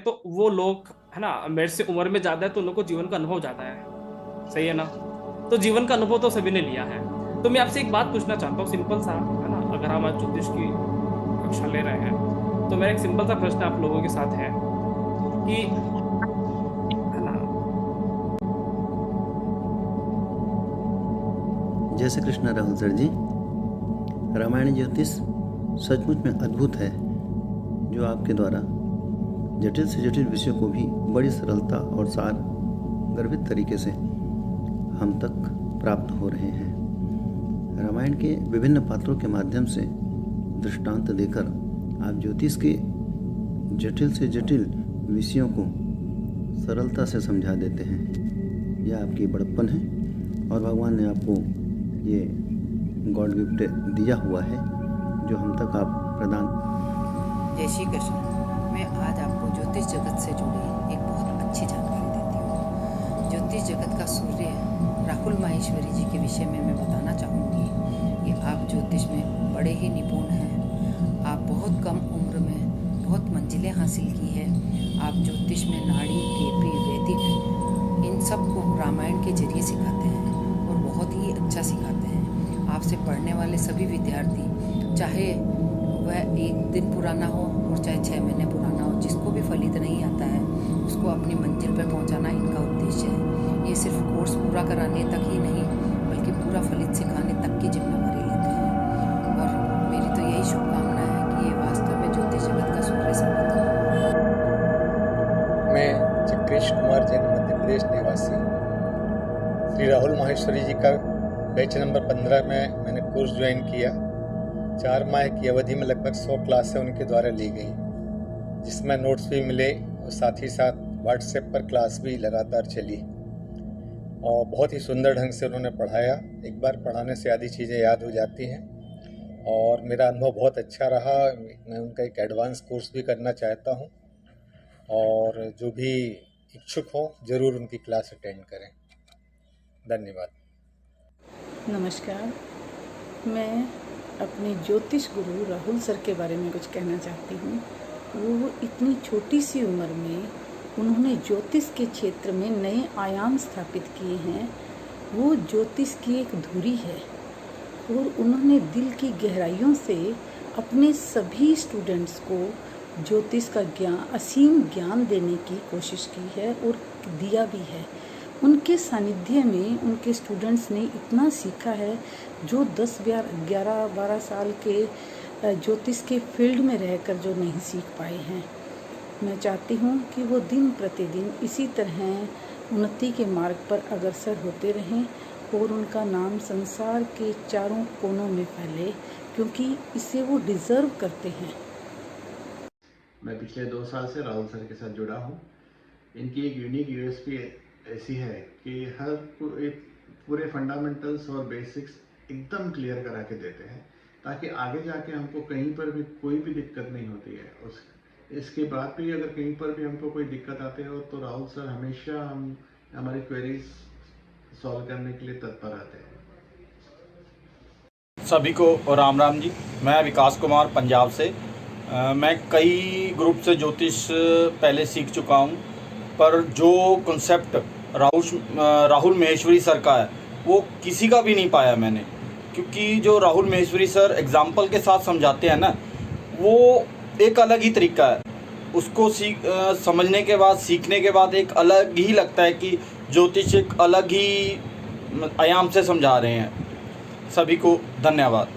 तो वो लोग है ना, मेरे से उम्र में ज्यादा है तो उन लोगों को जीवन का अनुभव ज्यादा है, सही है ना। तो जीवन का अनुभव तो सभी ने लिया है। तो मैं आपसे एक बात पूछना चाहता हूँ, सिंपल सा, है ना, अगर हम आज ज्योतिष की कक्षा ले रहे हैं तो मेरा एक सिंपल सा प्रश्न आप लोगों के साथ है कि, है ना। जय श्री कृष्ण राहुल सर जी। रामायण ज्योतिष सचमुच में अद्भुत है, जो आपके द्वारा जटिल से जटिल विषयों को भी बड़ी सरलता और सार गर्भित तरीके से हम तक प्राप्त हो रहे हैं। रामायण के विभिन्न पात्रों के माध्यम से दृष्टांत देकर आप ज्योतिष के जटिल से जटिल विषयों को सरलता से समझा देते हैं। यह आपकी बड़प्पन है और भगवान ने आपको ये गॉड गिफ्ट दिया हुआ है जो हम तक आप प्रदान। जय श्री कृष्ण। मैं आज आपको ज्योतिष जगत से जुड़ी एक बहुत अच्छी जानकारी देती हूँ। ज्योतिष जगत का सूर्य राहुल माहेश्वरी जी के विषय में मैं बताना चाहूँगी कि आप ज्योतिष में बड़े ही निपुण हैं। आप बहुत कम उम्र में बहुत मंजिलें हासिल की है। आप ज्योतिष में नाड़ी, केपी, वैदिक इन सब को रामायण के जरिए सिखाते हैं और बहुत ही अच्छा सिखाते हैं। आपसे पढ़ने वाले सभी विद्यार्थी, चाहे वह एक दिन पुराना हो और चाहे 6 महीने पुराना हो, जिसको भी फलित नहीं आता है उसको अपनी मंजिल पर पहुंचाना इनका उद्देश्य है। ये सिर्फ कोर्स पूरा कराने तक ही नहीं बल्कि पूरा फलित सिखाने तक की जिम्मेवारी लेते हैं। और मेरी तो यही शुभकामना है कि ये वास्तव में ज्योतिष जगत का सूर्य साबित हो। मैं जगदीश कुमार जैन, मध्य प्रदेश निवासी, श्री राहुल माहेश्वरी जी का बैच नंबर 15 में मैंने कोर्स ज्वाइन किया। 4 माह की अवधि में लगभग 100 क्लासें उनके द्वारा ली गई, जिसमें नोट्स भी मिले और साथ ही साथ व्हाट्सएप पर क्लास भी लगातार चली और बहुत ही सुंदर ढंग से उन्होंने पढ़ाया। एक बार पढ़ाने से आधी चीज़ें याद हो जाती हैं और मेरा अनुभव बहुत अच्छा रहा। मैं उनका एक एडवांस कोर्स भी करना चाहता हूं और जो भी इच्छुक हो ज़रूर उनकी क्लास अटेंड करें। धन्यवाद। नमस्कार। मैं अपने ज्योतिष गुरु राहुल सर के बारे में कुछ कहना चाहती हूँ। वो इतनी छोटी सी उम्र में उन्होंने ज्योतिष के क्षेत्र में नए आयाम स्थापित किए हैं। वो ज्योतिष की एक धुरी है और उन्होंने दिल की गहराइयों से अपने सभी स्टूडेंट्स को ज्योतिष का ज्ञान, असीम ज्ञान देने की कोशिश की है और दिया भी है। उनके सानिध्य में उनके स्टूडेंट्स ने इतना सीखा है जो 10, 11, 12 साल के ज्योतिष के फील्ड में रहकर जो नहीं सीख पाए हैं। मैं चाहती हूँ कि वो दिन प्रतिदिन इसी तरह उन्नति के मार्ग पर अग्रसर होते रहें और उनका नाम संसार के चारों कोनों में फैले, क्योंकि इसे वो डिज़र्व करते हैं। मैं पिछले 2 साल से राहुल सर के साथ जुड़ा हूँ। इनकी एक यूनिक यूएसपी ऐसी है कि हर पूरे फंडामेंटल्स और बेसिक्स एकदम क्लियर करा के देते हैं, ताकि आगे जाके हमको कहीं पर भी कोई भी दिक्कत नहीं होती है। इसके बाद भी अगर कहीं पर भी हमको कोई दिक्कत आती हो तो राहुल सर हमेशा हमारी क्वेरीज सॉल्व करने के लिए तत्पर रहते हैं। सभी को राम राम जी। मैं विकास कुमार पंजाब से। मैं कई ग्रुप से ज्योतिष पहले सीख चुका हूँ, पर जो कॉन्सेप्ट राहुल माहेश्वरी सर का है वो किसी का भी नहीं पाया मैंने। क्योंकि जो राहुल माहेश्वरी सर एग्जाम्पल के साथ समझाते हैं ना, वो एक अलग ही तरीका है। उसको समझने के बाद, सीखने के बाद एक अलग ही लगता है कि ज्योतिष एक अलग ही आयाम से समझा रहे हैं। सभी को धन्यवाद।